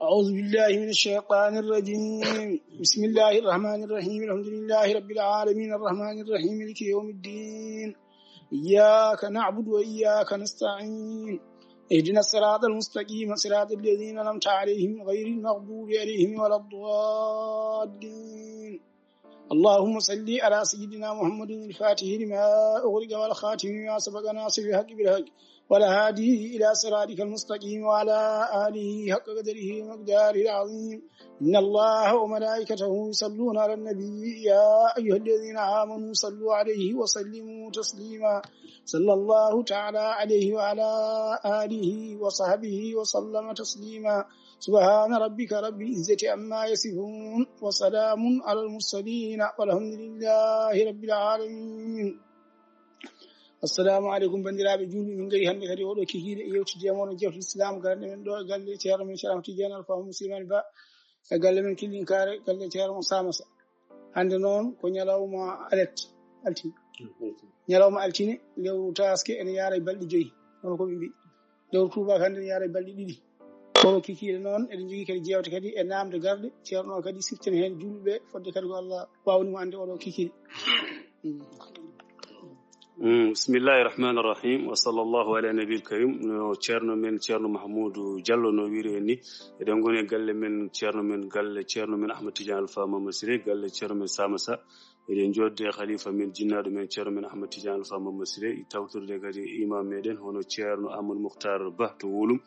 أعوذ بالله من الشيطان الرجيم بسم الله الرحمن الرحيم الحمد لله رب العالمين الرحمن الرحيم مالك يوم الدين إياك نعبد وإياك نستعين اهدنا الصراط المستقيم صراط الذين أنعمت عليهم غير المغضوب عليهم ولا الضالين اللهم صل على سيدنا محمد الفاتح لما أغلق والخاتم لما سبق ناصر الحق بالحق والهادي إلى صراطك المستقيم وعلى آله حق قدره ومقداره العظيم إن الله وملائكته يصلون على النبي يا أيها الذين آمنوا صلوا عليه وسلموا تسليما صلى الله تعالى عليه وعلى آله وصحبه وسلم تسليما سبحان ربك رب العزة عما يصفون وسلام على المرسلين والحمد لله رب العالمين assalamu alaikum bandiraɓe julɓe min gari hannde kadi oɗo kikiɗe e yewtide mono jewte islam garde men ɗo e galle ceerno men Cheikh Ahmed Tidiane Alpha Musidani Ba e galle men Killinkare galle ceerno mon Samassa hande noon ko ñalawma ñalawma altine lewru taske ene yaara e balɗe 5 hono koɓe mbi lewru tubak hande ne yaara e balɗe 2 oɗo kikiɗe noon eɗen jogui kadi jewte kadi e namde garde ceerno o kadi siftene hen julɓeɓe fodde kadi ko Allah wawnimo ande oɗo kikiɗe bismillahi rahmani rahim wa sallallahu ala nabil karim no ceerno men ceerno Mahmoudou Diallo no wiiri en ni eɗen goni e galle men ceerno men Ahmed Tidiane Alpha Mamadou Siré galle ceerno men Samassa eɗen jodde khalifa men jinnaɗo men ceerno men Ahmed Tidiane Alpha Mamadou Siré tawtorde kadi imam meɗen hono ceerno Amadou Mokhtar Ba to Wulum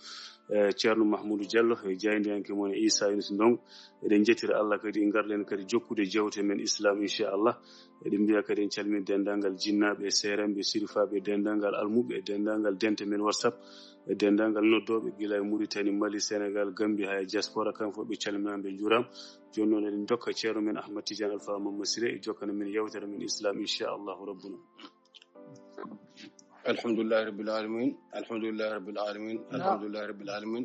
ceerno Mahmoudou Diallo e jaydiyanke mon Issa Yunus Ndongo eɗen jettira Allah kadi garɗen kadi jokkude jewte men islam inchallah eɗen mbiya kadi en calmini dendagal jinnaɓe e seeranɓe sirifaɓe dendagal almuɓe e dendagal dente men WhatsApp e dendagal noddoɓe gila e Mauritanie Mali Sénégal Gambie ha e diaspora kamɓe fof ɓe calminaɓe juuram joni noon eɗen dokka ceerno men Ahmed Tidiane Alpha Mamadou Siré e jokkana men yewtere men islam inchallahu rabbuna alhamdulillahi rabbil alamin alhamdulillahi rabbil alamin alhamdulillahi rabbil alamin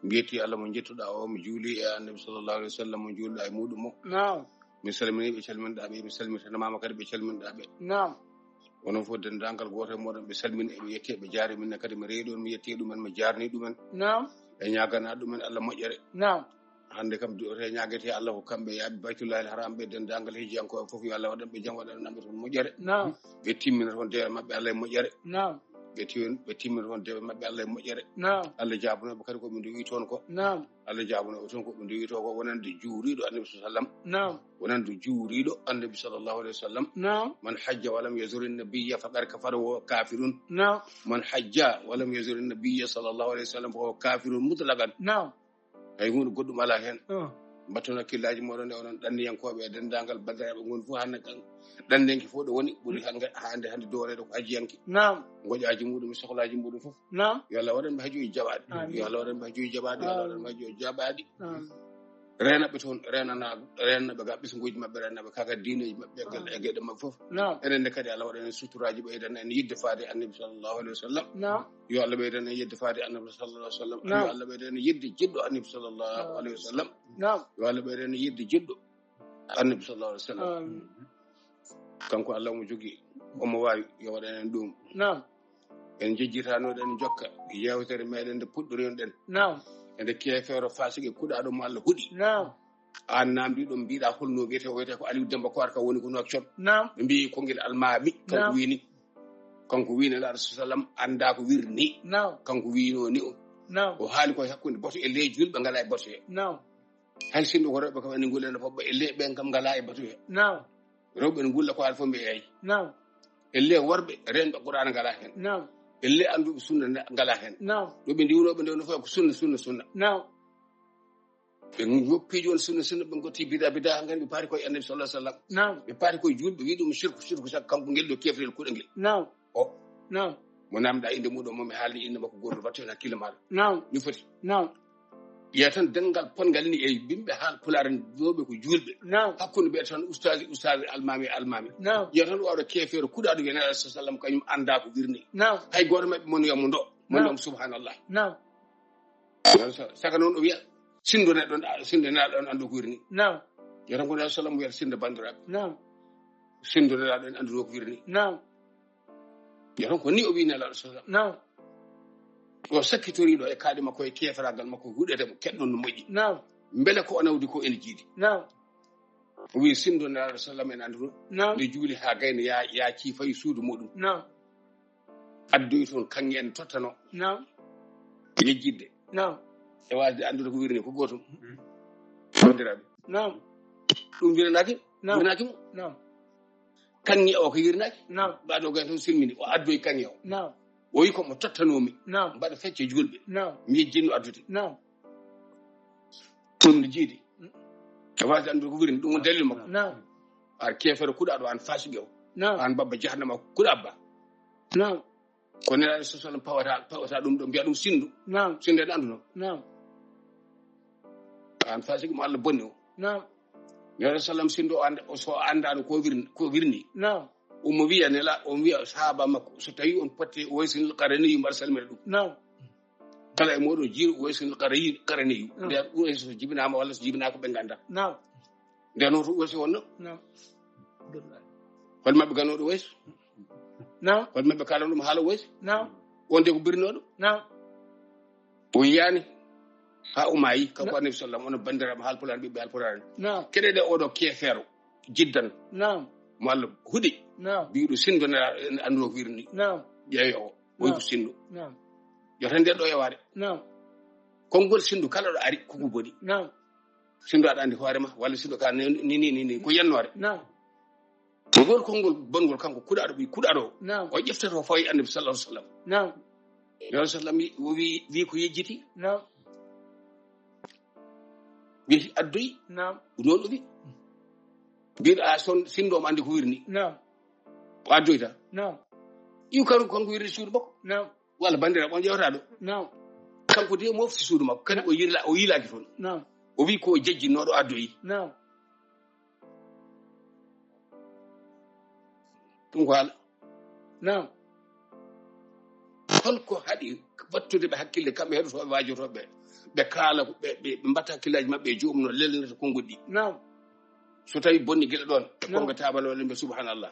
mbiyeti Allah mo jettuɗa o mi juuli e annabi sallallahu alaihi wasallam mo juulɗa e muɗum o mi salmini ɓe calminɗaɓe mi salmitanamama kadi ɓe calminɗaɓe onon fof dendagal goto e moɗon ɓe salmini eɓe yetti ɓe jaari minne kadi mi reeɗi on mi yetti ɗumen mi jarni ɗumen e ñagana ɗumen Allah moƴƴere hande kam dote ñaguete Allah ko kamɓe yaaɓe baytullahi haram ɓe dendagal hijiyankoɓe foof yo Allah waɗanɓe jaam waɗanamɓe toon moƴƴere ɓe timmina toon dewe mabɓe Allah e moƴƴere ɓe timmina toon dewe mabɓe Allah e moƴƴere Allah jabunoɓe kadi koɓe ndowi toon ko Allah jabunoɓe toon koɓe ndowi to ko wonande juuriɗo annabi sallam wonande juuriɗo annabi sallallahu alaihi wasallam man hajja walam yazur an-nabiyya faqad kafara wa kafirun man hajja walam yazur an-nabiyya sallallahu alaihi wasallam fa kafirun mutlaqan hay hunde goɗɗum ala hen mbatton hakkillaji moɗon nde onon ɗanniyankoɓe e dendagal bandiraɓe goni fof hande kan ɗandenki fof ɗo woni ɓuuri hande dowreede ko hajiyanki goƴaji muɗum sohlaji muɗum fof yo Allah waɗanɓe hajuji jaɓaɗi yo Allah waɗanɓe hajuji jaɓaɗi yo Allah waɗanɓe hajuji jaɓaɗi renaɓe toon renaɓe ga ɓesguji mabɓe renaɓe kaka diineji mabɓe e gueɗe mabɓe fof enenne kadi Allah waɗan en suturaji ɓeydan en yidde faade annabi sallallahu alaihi wasallam yo Allah ɓeydan en yidde faade annabi sallallahu alaihi wasallam yo Allah ɓeydan en yidde jiɗɗo annabi sallallahu alaihi wasallam yo Allah ɓeydan en yidde jiɗɗo annabi sallallahu alaihi wasallam kanko Allah mo jogi omo wawi yo waɗan en ɗum en jejjitanoɗen jokka yewtere meɗen nde puɗɗorion ɗen ende kefeero fasike kuɗaɗo mo Allah huɗi an namdi ɗum mbiɗa holno wiyete o wiyete ko Aliou Demba Kowar ka woni ko Nouakchott ɓe mbi kongel almami kanko wini ala sallam anda ko wirni kanko wino ni o haali koye hakkude bato e ley julɓe ngala e bato he hay sinno ko rewɓe kam ene gullene fof e ley ɓen kam ngala e bato he rewɓe ne gulla ko haali fof mbi eyi e ley worɓe renɓe Qur'an ngala hen elle anduɓe sunna ngala hen ɗo ɓe ndiwnoɓe nde no fof ko sunna ɓe goppi joni sunna ɓe gotti bida ngani ɓe paari koye annabi sallallahu alaihi wasallam ɓe paari koye julɓe wi ɗum shirku sak kanko ngel ɗo kefrel kuɗe ngel mo namɗa inde muɗum momi haalni inde makko goto wattu hen hakkille maɗa ni foti yiya tan dengal pongal ni e bimɓe haal pulaar ɗoɓe ko julɓe hakkude ɓe tan ustadi almami yiya tan wawde kefeero kuɗaɗo yen alah sallam kañum anda ko wirni hay goto mabɓe mon yomo ndo mon yom subhanallah saka noon o wiya sindo neɗɗo ɗon andu ko wirni yiya tan ko alah sallam wiyata sinde bandiraɓe sindo neɗɗo ɗon andu ko wirni yiya tan ko ni o wini alah sallam o sakkitoriɗo e kaade makko e kefaragal makko huɗete mo keɗɗon no moƴƴi mbele ko onawdi ko ene jiidi wi sindo nelaɗo sallam en anduno nde juuli ha gayno ya ciifayi suudu muɗum addoyi toon kanŋe en tottano yejjidde e wasde andude ko wirni ko gotum bandiraɓe ɗum wiranaki mo kanŋe o ko yirnaki mbaɗo gay toon silmini o addoyi kanŋe o o wi komo tottanomi mbaɗa fecce julɓe mi yejjinno addude ɗum no jiidi e wasde andude ko wirni ɗum won dalil makko an kefere kuɗaɗo an fasiki o an babba jahannama kuɗa ba ko nelaɗo sallam pawata ɗum ɗo mbiya ɗum sindu sinde ɗo anduno an fasiki mo Allah bonni o nelaɗo sallam sindu o so andano ko wirni omo wiya omo wiya sahaba makko so tawi on potte waysinil qaraniyu mbaɗa salmina ɗum kala e moɗon jiiru waysinil qaraniyu nde ɗum so jibinama walla so jibinaka ɓe ganda nden noon to waysi wonno hol mabɓe ganoɗo wayso hol mabɓe kalan ɗum haala wayso on de ko birnoɗo o yiyani ha o maayi kanko annabi sallam ono bandiraɓe haalpulaar ɓiɓɓe haalpulaar keɗeɗe oɗo keefeero jiddan mo Allah huɗi mbiɗo sindo anduno ko wirni ƴeewe o woyi ko sindo yota nder ɗo yewade konngol sindu kala ɗo ari koko boni sindu aɗa andi hoorema walla sindu ka ni ko yennore mo gol konngol bongol kanko kuɗaɗo ɓi kuɗaɗo o ƴeftoto fawi annabi sallallahu alaihi wasallam yo sallam wi ko yejjiti wi addoyi noon ɗo wi mbiɗo a son sindomo andi ko wirni o addoyta iw kanko wirni suudu makko walla bandiraɓe on ƴewata ɗo kanko de mofti suudu makko kadi o yilaki toon o wi ko jejjinnoɗo addoyi ɗum ko haala holko haɗi wattude ɓe hakkille kamɓe heɗotoɓe wajotoɓe ɓe kaala ɓe mbatta hakkillaji mabɓe e joomum no lelnata konngol ɗi so tawi bonni guila ɗon ɓe konga tabal walla mbe subhanallah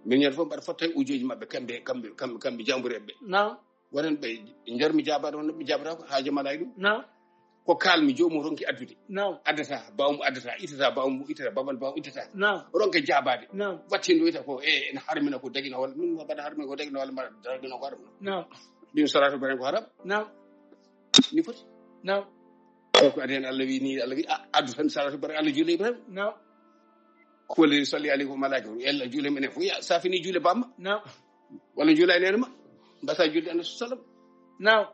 min ñande fof mbaɗa fotta e ujuji mabɓe kamɓe jambureɓe wonen ɓe jarmi jabade on ɓe jabata ko haaji mala e ɗum ko kalmi jomum ronki addude addata bawmu addata ittata bawmu ittata babal bawmu ittata ronke jabade wattinde wiyata ko en harmina ko dagina walla min mbaɗa harmina ko dagina walla mbaɗa dagina ko haram ɗin salatu ibrahim ko haram ni foti ko adi hen Allah wi ni Allah wi addu tan salatu ibrahim Allah juule ibrahim ko le salli alayhi wa malaikatu yalla juule men fu ya safini juule bamma walla juula en ma mbasa juulde annabi sallallahu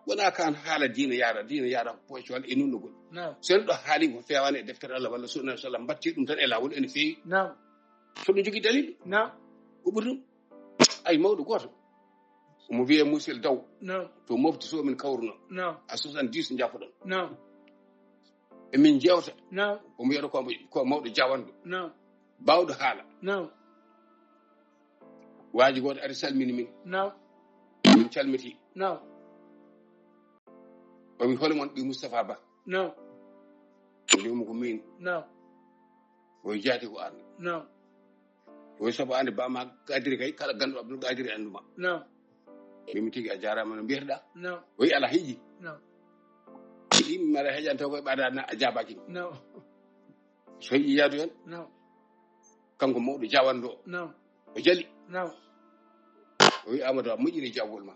wona kan haala diina yara poyco walla e nunnugol sen ɗo haali ko fewani e deftere Allah walla sunna sallam batti ɗum tan e lawol ene feewi so ɗum jogui dalil ko ɓuri ɗum ay mawɗo goto omo wiye musil daw to mofti so min kawruno a 70 jafoɗon emin jewta omo wiyaɗo ko mawɗo jawanɗo bawɗo haala waaji goto ari salmini min min calmiti o wi hole mon ɓi Moustapha Ba ndewmo ko min o jaati ko an o wi sabu ande bama gadiri kay kala ganduɗo Abdoul Gadiri anduma mimi tigi a jarama no mbiyetoɗa o wi ala heeƴi ɗimi mara heeƴan taw koye ɓaada a jabaki so heeƴi yaadu hen kanko mawɗo jawanɗo o jali o wi Amadou a moƴƴini jawgol ma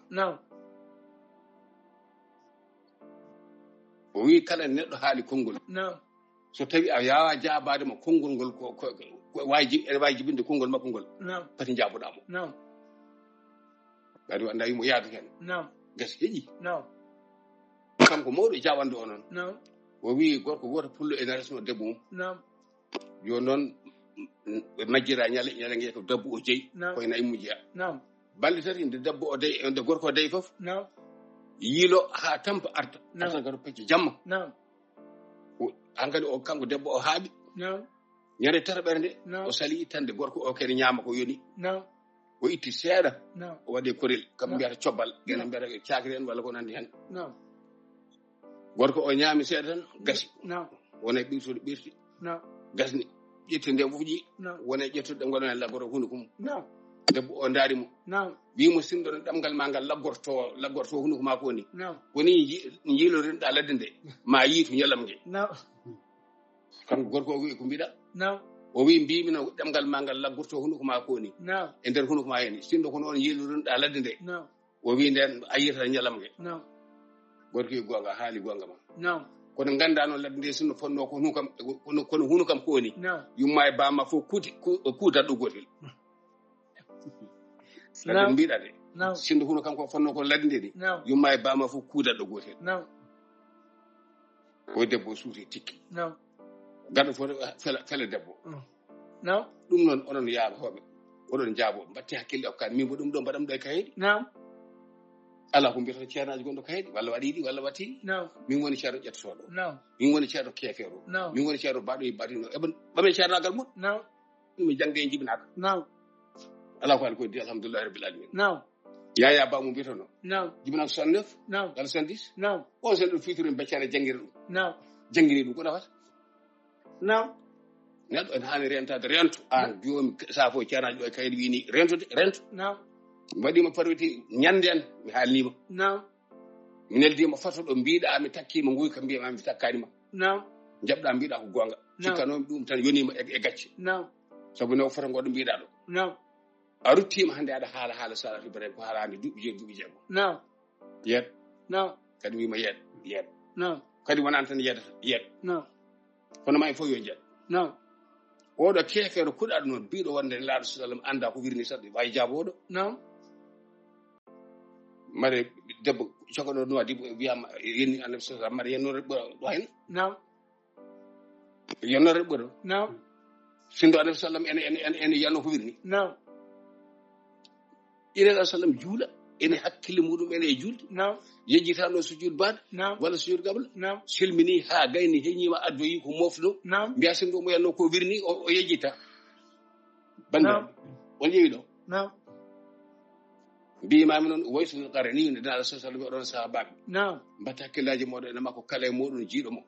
o wi kala neɗɗo haali konngol so tawi a yawa jabade mo konngol ngol ene wawi jibinde konngol makko ngol pati jabuɗamo ɓaɗi anda wimo yaadu hen gasi heeƴi kanko mawɗo jawanɗo o noon o wi gorko goto pullo ene resno debbo mum joni noon ɓe majjira ñalangue ko debbo o jeeyi koye nayi mujiya balɗe tati nde gorko o dayi foof yiilo ha tampa arta gato pecce jamma hankadi o kanko debbo o haaɓi ñande tataɓere nde o sali ittande gorko o kene ñaama ko yoni o itti seeɗa o waɗi korel kamɓe mbiyata cobbal gene mbiyata cakri en walla ko nandi hen gorko o ñaami seeɗa tan gasi wona e ɓirtude ɓirti gasni ƴetti nde fof ƴi wona e ƴettude ɗe gonɗon e laggoro hunde ko mum debbo o ndaari mo wiimo sinɗo ɗamgal ma ngal laggorto hunduko ma ko woni woni jiilorinɗa ladde nde ma yiitu ñalam nge kanko gorko o wi ko mbiɗa o wi mbimi no ɗamgal ma ngal laggorto hunduko ma ko woni e nder hunduko ma hen sinɗo ko noon jiilorinɗa ladde nde o wi nden a yiyata ñalam nge gorko e gonga haali gonga ma kono ganda noon ladde nde sinno fonno ko hunukam kono hunukam ko woni yumma e bamma fof kuutatɗo gotel ladde mbiɗa de sinno hunukam ko fonno ko ladde nde de yumma e bamma fof kuutatɗo gotel o debbo suuti tikki gaɗo fof fele debbo ɗum noon onon yaaɓoɓe oɗon jaaboɓe mbatti hakkille o kan min bo ɗum ɗo mbaɗam ɗo e kayeɗi ala ko mbiyata ceernaji gonɗo kayeɗi walla waɗiɗi walla wattiɗi min woni ceerno ƴettotoɗo min woni ceerno keefeero min woni ceerno baɗo e baɗino eɓe ɓamen ceernagal mon ɗum jangde e jibinaka ala ko ala koye di alhamdulillahi rabbil alamin yaya ba mo mbiyatono jibinaka 69 walla 70 on sen ɗo fitiri beccane jangguiri ɗum jangguiri ɗum ko nafata neɗɗo en hani rentade rento an joomi safo ceernaji ɗo e kayeɗi wini rentude rento mi waɗima parwiti ñande en mi haalnima mi neldima fato ɗo mbiɗa mi takkima guyka mbiyama mi takkanima jaɓɗa mbiɗa ko gonga cikkanomi ɗum tan yonima e gacce saabu ne o fota goɗo mbiɗa ɗo a ruttima hande aɗa haala salatu ibrahima ko haalande duuɓi jeego yeet kadi wima yeet kadi wonani tan yeet kono ma fof yo jeet oɗo keefeero kuɗaɗo noon mbiɗo wonde laaɗo sallam anda ko wirni saɗɗo wawi jaaboɗo mare debbo cogoɗo no waddi wiyama yenni annabi sallam mare yennore ɓuura ɗo hen yennore ɓuura sindo annabi sallam ene yanno ko wirni ina sallam juula ene hakkille muɗum ene e julde yejjitano sujud baɗ walla sujud gabla silmini ha gayni heñima addoyi ko mofno mbiya sindo mo yanno ko wirni o yejjita banda on ƴeewi ɗo mbimami noon waysul qarani nde dal sallallahu alaihi sahabaɓe mbatta hakkillaji moɗon ene makko kala e moɗon jiiɗo mo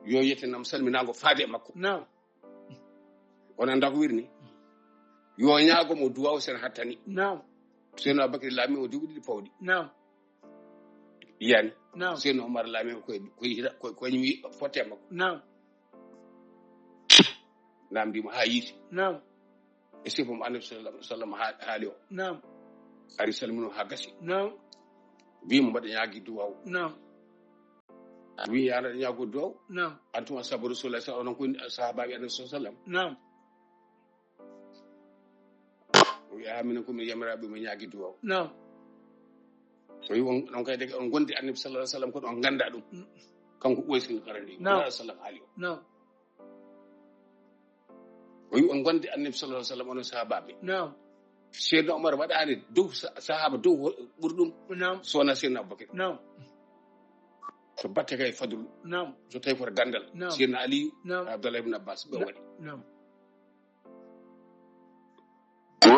yo yettinam salminago faade e makko on anda ko wirni yo ñaagomo duwaw sen hattani Seydou Abakry laami o duuɓi ɗiɗi pawɗi yani Seydou Omar laami ko ñimi fotte e makko namdimo ha yiiti e sifo mo annabi sallallahu alaihi wasallam haali o ari salmino ha gasi wimo mbaɗa ñaagui duwaw wi yana ñaago duwaw antuma sabu rasulullah sallallahu alaihi wasallam ko sahabaɓe annabi sallallahu alaihi wasallam ya minen ko mi yamiraɓe mo ñaagui duwaw so wi on kay dege on gondi annabi sallallahu alaihi wasallam ko on ganda ɗum kanko ɓoysil qarani sallam haali o wi on gondi annabi sallallahu alaihi wasallam onon sahabaɓe Seydou Omar waɗani dow sahaba dow ɓurɗum sowona Seydou Aboubacar so batte kay fadlu so tawi koto gandal Seydou Aliyu Abdallah ibn Abbas ɓe waɗi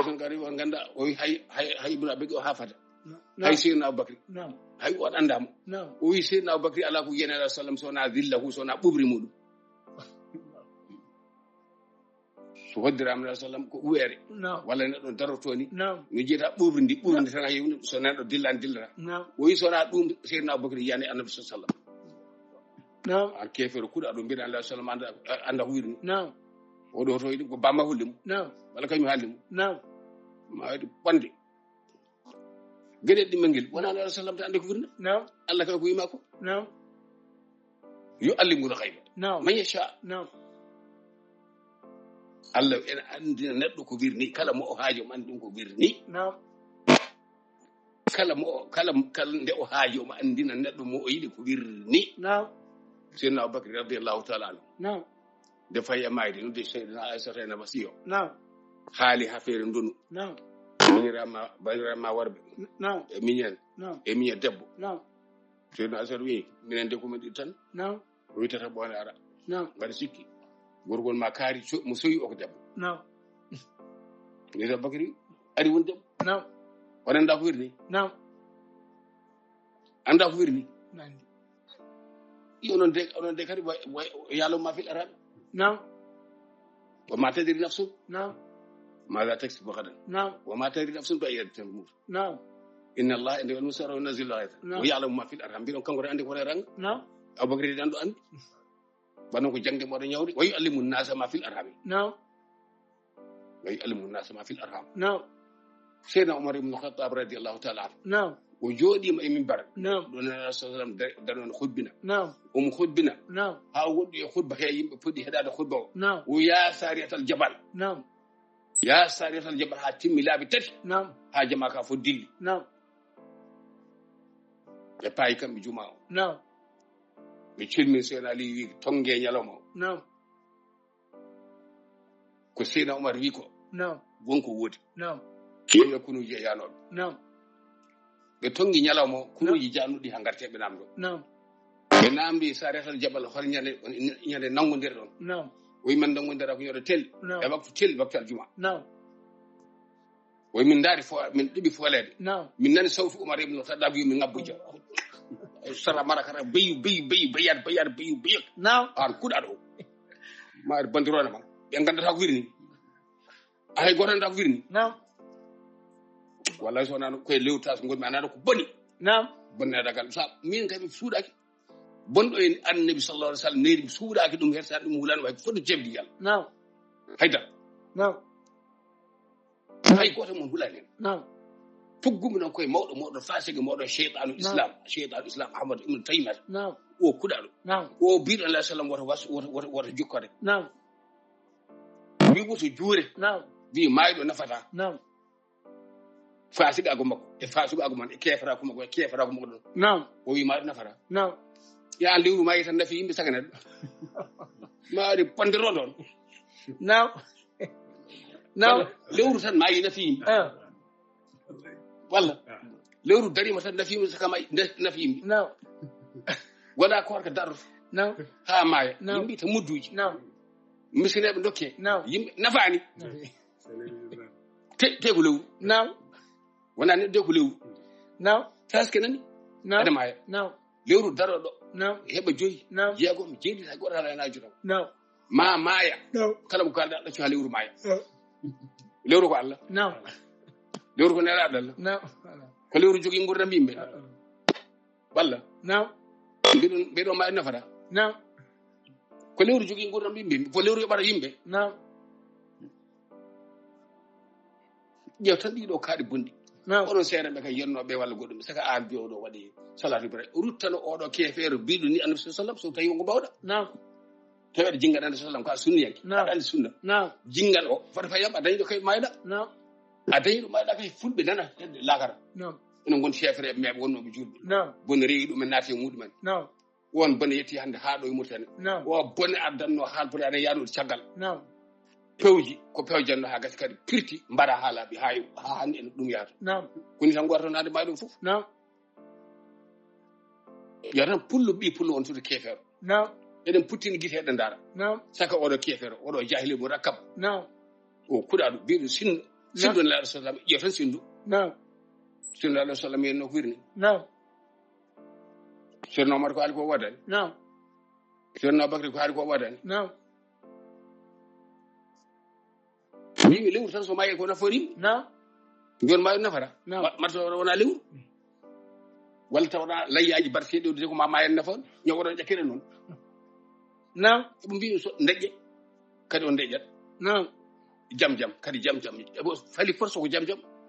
on gari on ganda o wi hay ibnu Aboubacar o ha fata hay Seydou Aboubacar hay on andamo o wi Seydou Aboubacar ala ko yenela sallam sowona zillahu sowona ɓuɓri muɗum so hoddirama alah sallam ko uweere walla neɗɗo darotoni no jeyata ɓuɓridi tan hewni so neɗɗo dillani dillata o wi sowona ɗum Seydou Aboubacar yiyani annabi sallam an kefere kuuɗa ɗo mbiɗa alah sallam anda ko wirni oɗo to yiɗi ko bamma holli mo walla kañum haaldi mo ma waɗi ɓonde gueɗe ɗimmel nguel wona alah sallam ta ande ko wirna Allah kay ko wima ko yo allimul ghayba man yasha Allah ene andina neɗɗo ko wirni kala mo o haaji o andi ɗum ko wirni kala nde o haaji omo andina neɗɗo mo o yiɗi ko wirni Seydina Aboubacar radiyallahu taala anhu nde fayi e mayde nodde Seydina Aissata ene wasiyo haali ha feere ndonu banirama warɓe e miñen debbo Seydina Aissata wi minen de komin ɗi tan o witata ɓone ara mbaɗa sikki gorgol ma kaari mo soyi o ko debbo Seydina Aboubacar ari won debbo on anda ko wirni anda ko wirni onon de kadi yaaloma fil araɓe wa ma tadri nafsu ماذا تكسب غدا نعم وما تدري نفس بأي تموت نعم إن الله عنده المسر ونزل الآيات ويعلم ما في الأرحام بيرون كان عندك ولا رang نعم أبو بكر داندو أن بانو جنگ مودو نيوري ويعلم الناس ما في الأرحام نعم ويعلم الناس ما في الأرحام نعم سيدنا عمر بن الخطاب رضي الله تعالى عنه نعم وجودي ما منبر نعم دون الرسول صلى الله عليه وسلم دانون خطبنا نعم خطبنا نعم ها ودي خطبه كاي يمبه فدي هدا خطبه نعم ويا ساريه الجبل نعم يا ساريه الجبل هاتم لا بتت نعم حاجه ما كفدي نعم e pay kam juma نعم mi cilmi sen ali wi tonge nyaloma نعم ko sina umar wi ko نعم wonko wodi نعم kiyeme kunuji yanobe نعم be tongi nyaloma kunuji janudi hangarte be namdo نعم be namdi saretal jabal hol nyande nangondir don نعم wi man nangondira ko yodo tel e waktu tel waktu aljuma نعم wi min dari fo min dibi folede نعم min nani sawfu umar ibn al-khattab wi min ngabbuja sara marakara bayu bayar نعم an kudado ma bandirona ma be ngandata ko wirni ay goranda ko wirni نعم wallahi so nanu koy lewtas ngol anana ko boni نعم bonna dagal sa min kam suudaki bondo en annabi sallallahu alaihi wasallam needi suudaki dum hersa dum hulan way fodo jebdi yalla نعم hayda نعم ay goto mon hulani نعم tuggum non koy mawdo fasige mawdo shaytanul islam ahmad ibn taymiyah نعم o kudado نعم o bido allah sallam wata jukkore نعم wi woto juure نعم bi maydo nafata نعم fasige ago makko e fasigo ago man e kefara ko makko e kefara ko makko don نعم o wi maydo nafata نعم ya lewru mayi tan nafi yimbe saganade maari pandiro don نعم نعم lewru tan mayi nafi yimbe walla lewru darima tan nafi yimbe saka mayi nafi yimbe نعم wala ko warka darro نعم ha maya نعم. yimbe ta mudduji نعم misinebe dokke نعم yimbe nafani te ko lewru نعم wona ne de ko lewru نعم taske nani نعم ada maya نعم lewru daro do نعم heba joyi نعم jeegom jeedi ta godda na juro نعم ma maya نعم kala ko kalda da ci lewru maya lewru ko Allah نعم lewru ko nela Allah نعم ko lewru jogi ngurdam yimbe walla نعم bedo ma nafara نعم ko lewru jogi ngurdam yimbe ko lewru yobara yimbe نعم jew tan dido kaadi bondi نعم onon seere be kay yenno be walla godum saka an bi odo wadi salatu ibrahim ruttano odo kefeero bidu ni annabi sallallahu alaihi wasallam so tawi ngo bawda نعم tawede jingal annabi sallallahu alaihi wasallam ka sunni yanki نعم. andi sunna نعم jingal o fata fa yamba dañdo kay mayda نعم adañdo mayda kay fulbe nana tedde lakara نعم enen gon chefere mebe wonno be julbe نعم bon reewi dum en naati e mudum en نعم won bon yetti hande ha do e murtane نعم o bon addanno halpude ana yaadu caggal نعم pewji ko pewjanno ha gasi kadi pirti mbara halabi ha hande en dum yaata نعم kuni tan gorto naade maydum fu نعم yaran pullo bi pullo on tude kefero نعم eden puttini gite den dara نعم saka odo kefero odo jahili mo rakab نعم o kudado bidu sindu la sallam yetan sindu نعم sindu la sallam en no wirni نعم sirno mar ko ali ko wadan نعم sirno bakri ko ali ko wadan نعم mi lewru tan so mayi ko nafori نعم ngon mayi nafara نعم. marto wona lewru wal tawna layyaji barkedo de ko ma mayen nafon nyogodo jakire non نعم bu mbi so ndejje kadi on ndejjat نعم jam kadi jam ebo fali forso ko jam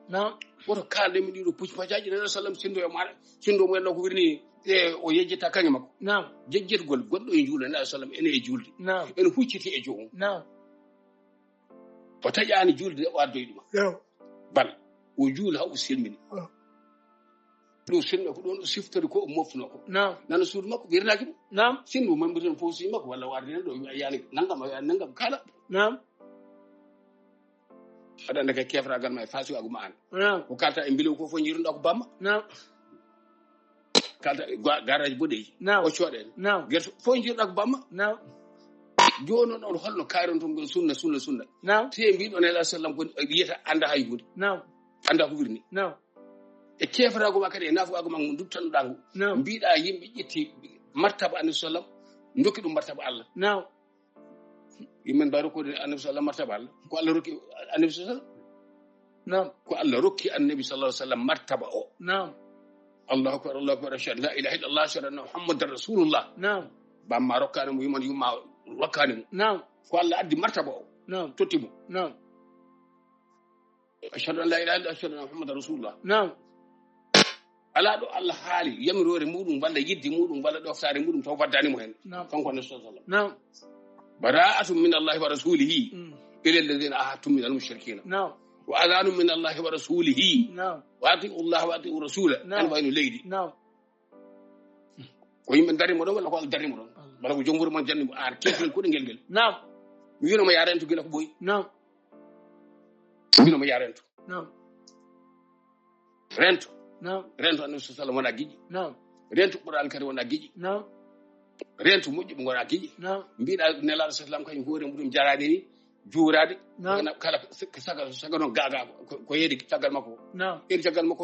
نعم woto kalde mi dido pucci pajaji na sallam sindo e mara sindo mo en ko wirni e o yejjita kany makko نعم jejjetgol goddo e juulde na sallam ene e juulde نعم en hucciti e joom نعم o tajani juulde o addoy dum نعم bal o juul haw silmini آه. do sinno ko don siftori ko mofno ko نعم nana suudu makko wirnaki نعم sindu man biton fosi makko walla warde do yani nangam kala نعم adanda kay kefra gal may fasu aguma an نعم ko kalta e mbilu ko fo njirundo ko bamma نعم kalta garage bodey نعم o coden نعم gerto fo njirundo ko bamma نعم jono non holno kayron ton gon sunna نعم te mbido ne la sallam ko yeta anda hay hunde نعم anda ko wirni نعم e kefra aguma kadi e nafu aguma duttan dangu نعم mbiida yimbe jetti martaba an sallam ndokki dum martaba Allah نعم يمن باركو النبي صلى الله عليه وسلم كو الله روكي النبي صلى الله عليه وسلم نعم كو الله روكي النبي صلى الله عليه وسلم مرتبه نعم الله اكبر الله اكبر اشهد لا اله الا الله اشهد ان محمد رسول الله نعم بما ركان يمن يما ركان نعم كو الله ادي مرتبه نعم توتيمو نعم اشهد ان لا اله الا الله اشهد ان محمد رسول الله نعم ala do Allah haali yamirore mudum walla yiddi mudum walla do saare mudum taw baddani mo hen kanko ne sallallahu نعم bara'atun min Allah wa rasulihi ila alladhina ahadtum min al-mushrikeen نعم wa adhanun min Allah wa rasulihi نعم wa ati'u Allah wa ati'u rasulahu نعم albaynu leydi نعم ko yimbe dari mo don walla ko dari mo don walla ko jombur mon janni ar kefel ko ngel ngel نعم mi yino ma yarentu gila ko boy نعم yino ma yarentu نعم rento نعم rento annabi sallallahu alaihi wasallam wona giji نعم rento qur'an kadi wona giji نعم rento mujji wona giji نعم mbiida nelal sallam kany hoore mudum jarani ni juurade نعم kala sagal non gaga ko yedi tagal makko نعم eri tagal makko